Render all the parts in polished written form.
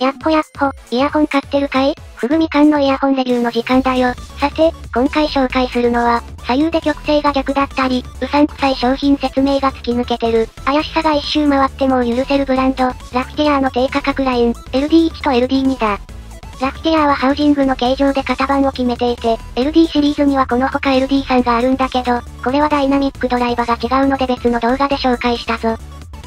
やっほやっほ、イヤホン買ってるかい？ふぐみかんのイヤホンレビューの時間だよ。さて、今回紹介するのは、左右で曲線が逆だったり、うさんくさい商品説明が突き抜けてる、怪しさが一周回っても許せるブランド、ラフティアーの低価格ライン、LD1 と LD2 だ。ラフティアーはハウジングの形状で型番を決めていて、LD シリーズにはこの他 LD3 があるんだけど、これはダイナミックドライバーが違うので別の動画で紹介したぞ。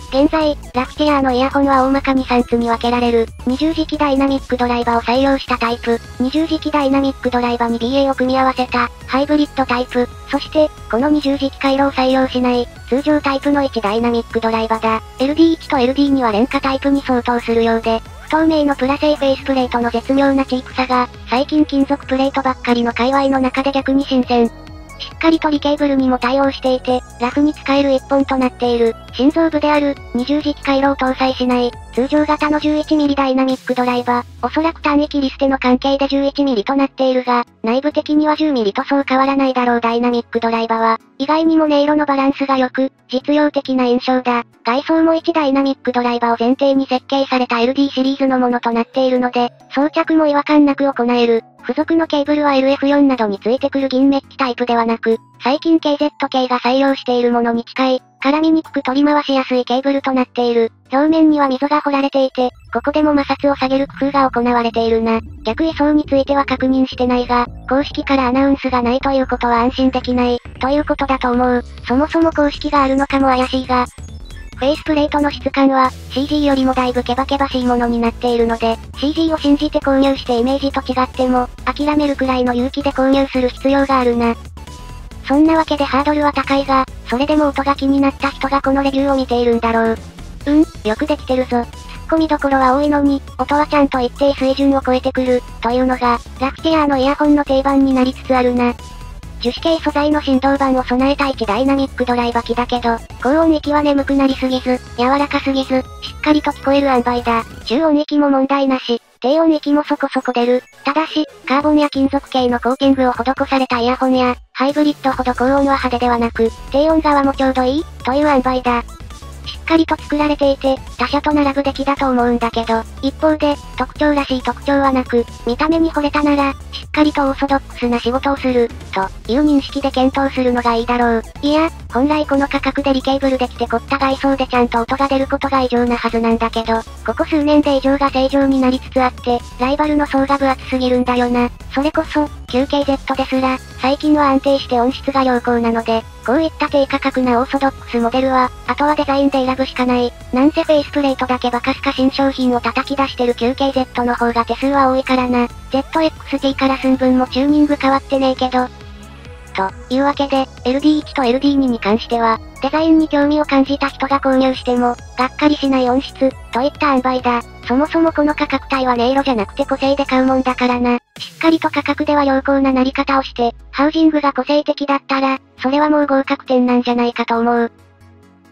現在、ラフティアーのイヤホンは大まかに3つに分けられる、20磁気ダイナミックドライバーを採用したタイプ、20磁気ダイナミックドライバーに BA を組み合わせた、ハイブリッドタイプ、そして、この20磁気回路を採用しない、通常タイプの1ダイナミックドライバーだ。LD1 と LD2 は廉価タイプに相当するようで、不透明のプラ製フェイスプレートの絶妙なチープさが、最近金属プレートばっかりの界隈の中で逆に新鮮。しっかりとリケーブルにも対応していて、ラフに使える一本となっている、心臓部である、20磁気回路を搭載しない、通常型の 11mm ダイナミックドライバー、おそらく単域リステの関係で 11mm となっているが、内部的には 10mm とそう変わらないだろうダイナミックドライバーは、意外にも音色のバランスが良く、実用的な印象だ。外装も1ダイナミックドライバーを前提に設計された LD シリーズのものとなっているので、装着も違和感なく行える。付属のケーブルは LF4 などについてくる銀メッキタイプではなく、最近 KZ 系が採用しているものに近い、絡みにくく取り回しやすいケーブルとなっている。表面には溝が掘られていて、ここでも摩擦を下げる工夫が行われているな。逆位相については確認してないが、公式からアナウンスがないということは安心できない、ということだと思う。そもそも公式があるのかも怪しいが、フェイスプレートの質感は、CG よりもだいぶケバケバしいものになっているので、CG を信じて購入してイメージと違っても、諦めるくらいの勇気で購入する必要があるな。そんなわけでハードルは高いが、それでも音が気になった人がこのレビューを見ているんだろう。よくできてるぞ。突っ込みどころは多いのに、音はちゃんと一定水準を超えてくる、というのが、ラフティアーのイヤホンの定番になりつつあるな。樹脂系素材の振動板を備えた1ダイナミックドライバー機だけど、高音域は眠くなりすぎず、柔らかすぎず、しっかりと聞こえる塩梅だ。中音域も問題なし、低音域もそこそこ出る。ただし、カーボンや金属系のコーティングを施されたイヤホンや、ハイブリッドほど高音は派手ではなく、低音側もちょうどいい、という塩梅だ。しっかりと作られていて、他社と並ぶべきだと思うんだけど、一方で、特徴らしい特徴はなく、見た目に惚れたなら、しっかりとオーソドックスな仕事をする、という認識で検討するのがいいだろう。いや、本来この価格でリケーブルできて凝った外装でちゃんと音が出ることが異常なはずなんだけど、ここ数年で異常が正常になりつつあって、ライバルの層が分厚すぎるんだよな。それこそ、9KZ ですら、最近は安定して音質が良好なので、こういった低価格なオーソドックスモデルは、あとはデザインで選ぶしかない。なんせフェイスプレートだけバカすか新商品を叩き出してる 9KZ の方が手数は多いからな。ZXT から寸分もチューニング変わってねえけど。というわけで、LD1 と LD2 に関しては、デザインに興味を感じた人が購入しても、がっかりしない音質、といった塩梅だ。そもそもこの価格帯は音色じゃなくて個性で買うもんだからな。しっかりと価格では良好ななり方をして、ハウジングが個性的だったら、それはもう合格点なんじゃないかと思う。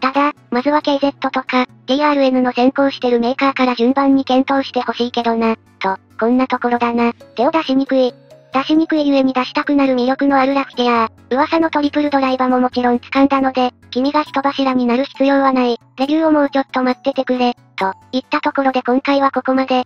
ただ、まずは KZ とか、DRN の先行してるメーカーから順番に検討してほしいけどな。と、こんなところだな。手を出しにくい。出しにくいゆえに出したくなる魅力のあるラフティアー。噂のトリプルドライバーももちろん掴んだので、君が人柱になる必要はない。レビューをもうちょっと待っててくれ。といったところで今回はここまで。